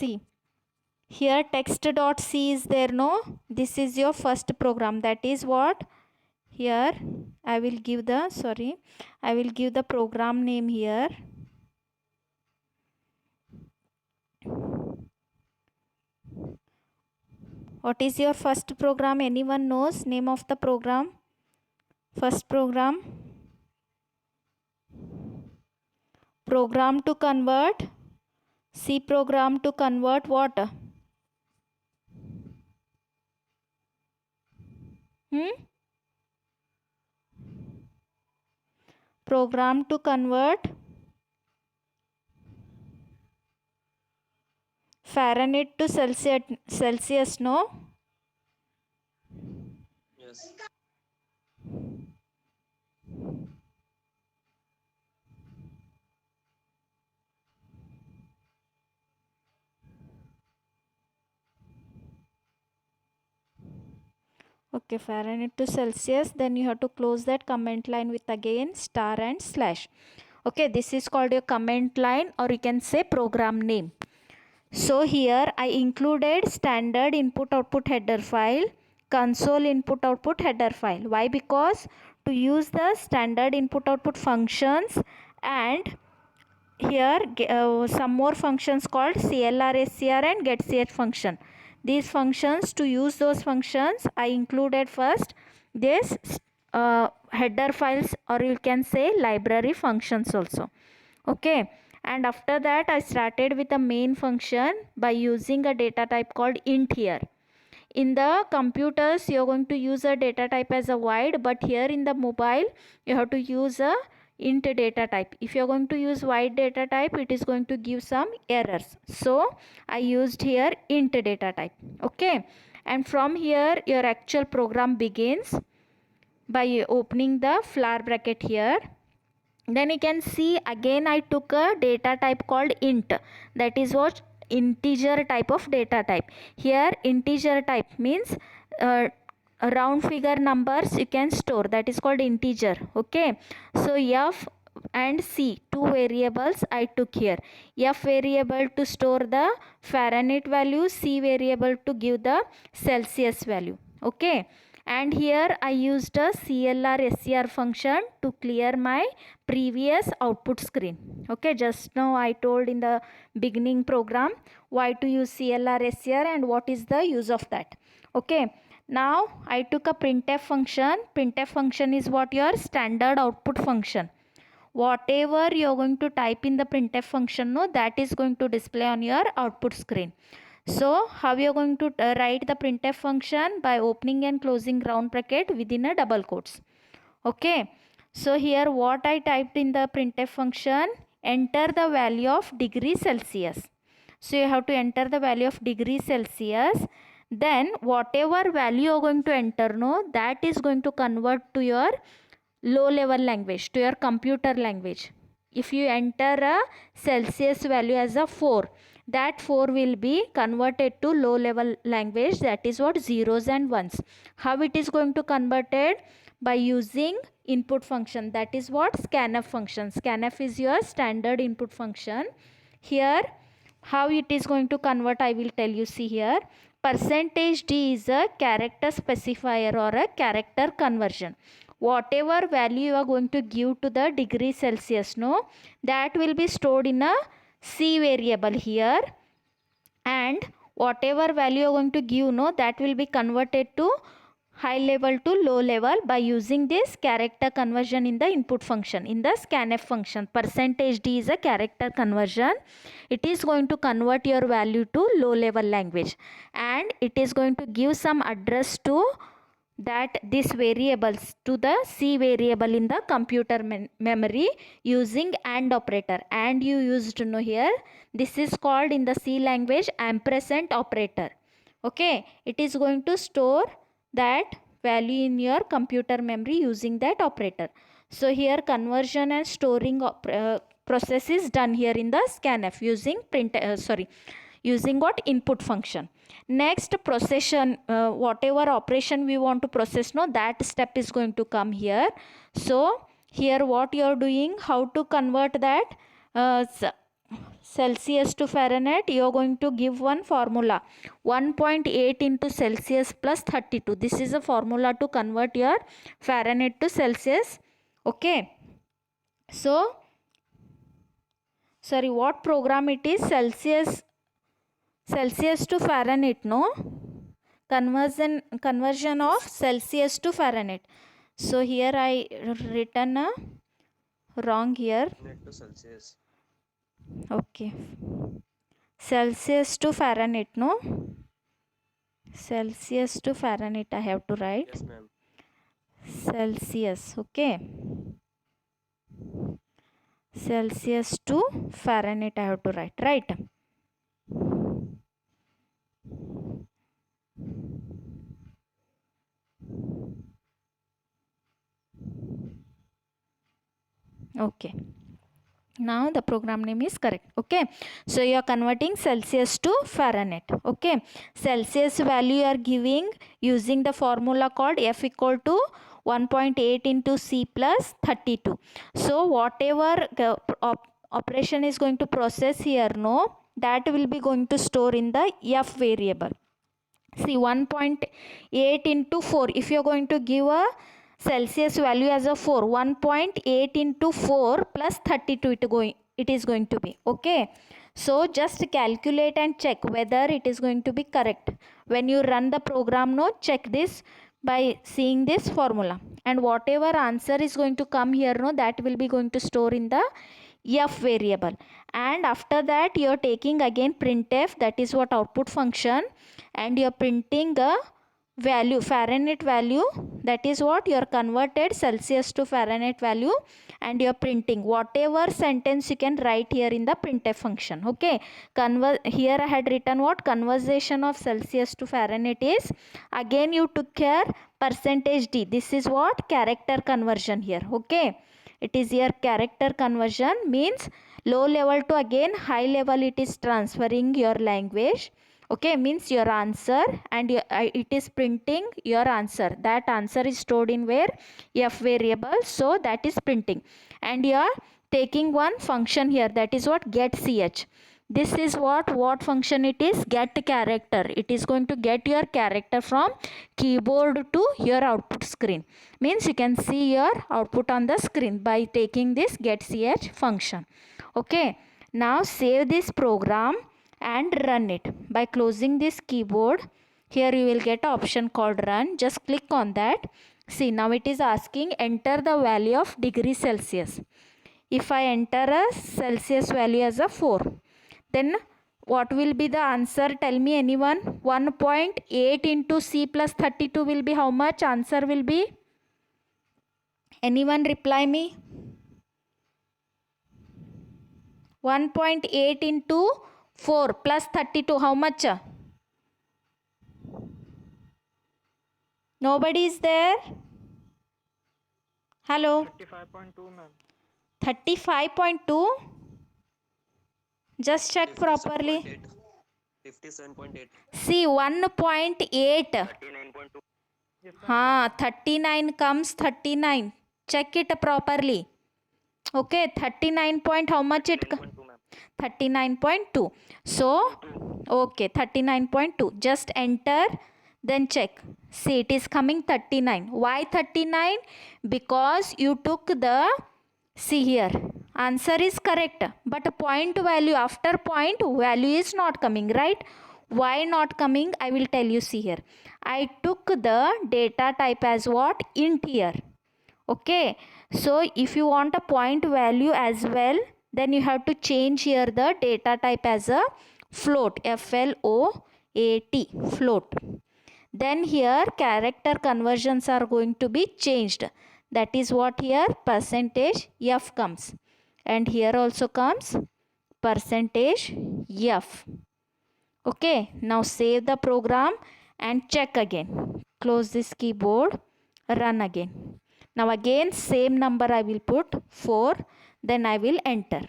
see here text.c is there, no? This is your first program. That is what here I will give the program name here. What is your first program? Anyone knows name of the program? First program to convert, C program to convert what? Program to convert Fahrenheit to Celsius, no? Yes. Okay, Fahrenheit to Celsius. Then you have to close that comment line with again star and slash. Okay, this is called your comment line, or you can say program name. So here I included standard input output header file, console input output header file. Why? Because to use the standard input output functions, and here some more functions called CLR, SCR and getCH function. These functions, to use those functions, I included first this header files, or you can say library functions also. Okay, and after that I started with a main function by using a data type called int here. In the computers you are going to use a data type as a wide, but here in the mobile you have to use a int data type. If you are going to use wide data type, it is going to give some errors, so I used here int data type. Okay, and from here your actual program begins by opening the flower bracket here. Then you can see again I took a data type called int, that is what integer type of data type. Here integer type means round figure numbers you can store, that is called integer. Okay, so f and c, two variables I took here. F variable to store the Fahrenheit value, c variable to give the Celsius value. Okay, and here I used a CLR SCR function to clear my previous output screen. Okay, just now I told in the beginning program why to use CLR SCR and what is the use of that. Okay, now I took a printf function. Printf function is what? Your standard output function. Whatever you are going to type in the printf function, no, that is going to display on your output screen. So how you are going to write the printf function? By opening and closing round bracket within a double quotes. Okay, so here what I typed in the printf function, enter the value of degree Celsius. So you have to enter the value of degree Celsius. Then whatever value you are going to enter, no, that is going to convert to your low level language, to your computer language. If you enter a Celsius value as a 4, that 4 will be converted to low level language, that is what? Zeros and ones. How it is going to converted? By using input function, that is what? Scanf function. Scanf is your standard input function. Here how it is going to convert, I will tell you. See here, percentage %d is a character specifier or a character conversion. Whatever value you are going to give to the degree Celsius, no, that will be stored in a C variable here, and whatever value you are going to give, no, that will be converted to high level to low level by using this character conversion in the input function, in the scanf function. Percentage %d is a character conversion. It is going to convert your value to low level language, and it is going to give some address to that this variables to the C variable in the computer memory using AND operator. And you used to know here, this is called in the C language ampersand operator. Okay, it is going to store that value in your computer memory using that operator. So here conversion and storing process is done here in the scanf using using what? Input function. Next procession, whatever operation we want to process, no, that step is going to come here. So here what you are doing, how to convert that Celsius to Fahrenheit, you are going to give one formula, 1.8 into Celsius plus 32. This is a formula to convert your Fahrenheit to Celsius. Okay, so sorry, what program it is? Celsius to Fahrenheit, no? Conversion of Celsius to Fahrenheit. So here I written a wrong here. To Celsius. Okay, Celsius to Fahrenheit, no? Celsius to Fahrenheit I have to write. Yes, ma'am. Celsius, okay. Celsius to Fahrenheit I have to write, right? Okay, now the program name is correct. Okay, so you are converting Celsius to Fahrenheit. Okay, Celsius value you are giving using the formula called F equal to 1.8 into C plus 32. So whatever operation is going to process here, no, that will be going to store in the F variable. See, 1.8 into 4, if you are going to give a Celsius value as a 4, 1.8 into 4 plus 32 it is going to be. Okay, so just calculate and check whether it is going to be correct. When you run the program, no, check this by seeing this formula, and whatever answer is going to come here, no, that will be going to store in the F variable. And after that you are taking again printf, that is what output function, and you are printing a value, Fahrenheit value, that is what your converted Celsius to Fahrenheit value, and you are printing whatever sentence you can write here in the printf function. Okay, here I had written what conversion of Celsius to Fahrenheit is, again you took care percentage d, this is what character conversion here. Okay, it is here character conversion, means low level to again high level, it is transferring your language. Okay, means your answer, and it is printing your answer. That answer is stored in where? F variable, so that is printing. And you are taking one function here, that is what get ch. This is what function it is? Get character. It is going to get your character from keyboard to your output screen. Means you can see your output on the screen by taking this get ch function. Okay, now save this program and run it by closing this keyboard. Here you will get an option called run, just click on that. See, now it is asking enter the value of degree Celsius. If I enter a Celsius value as a 4, then what will be the answer? Tell me anyone. 1.8 into C plus 32 will be how much? Answer will be, anyone reply me? 1.8 into 4 plus 32, how much? Nobody is there? Hello? 35.2, ma'am. 35.2? Just check properly. 57.8. See, 1.8. 39.2. Haan, 39 comes 39. Check it properly. Okay, 39 point how much it? 39.2. So, okay, 39.2. Just enter, then check. See, it is coming 39. Why 39? Because you took the, see here, answer is correct, but point value, after point value is not coming, right? Why not coming? I will tell you. See here, I took the data type as what? Int here. Okay, so if you want a point value as well, then you have to change here the data type as a float, F-L-O-A-T, float. Then here character conversions are going to be changed. That is what here percentage F comes, and here also comes percentage F. Okay, now save the program and check again. Close this keyboard, run again. Now again same number I will put 4, then I will enter.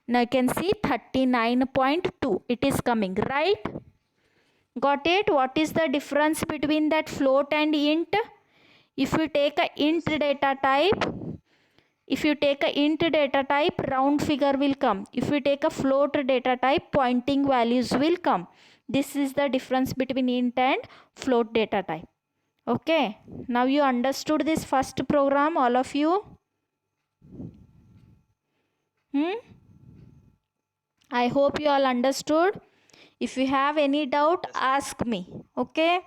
Now you can see 39.2 it is coming, right? Got it? What is the difference between that float and int? If you take a int data type, If you take a int data type, round figure will come. If you take a float data type, pointing values will come. This is the difference between int and float data type. Okay, now you understood this first program, all of you? I hope you all understood. If you have any doubt, ask me. Okay.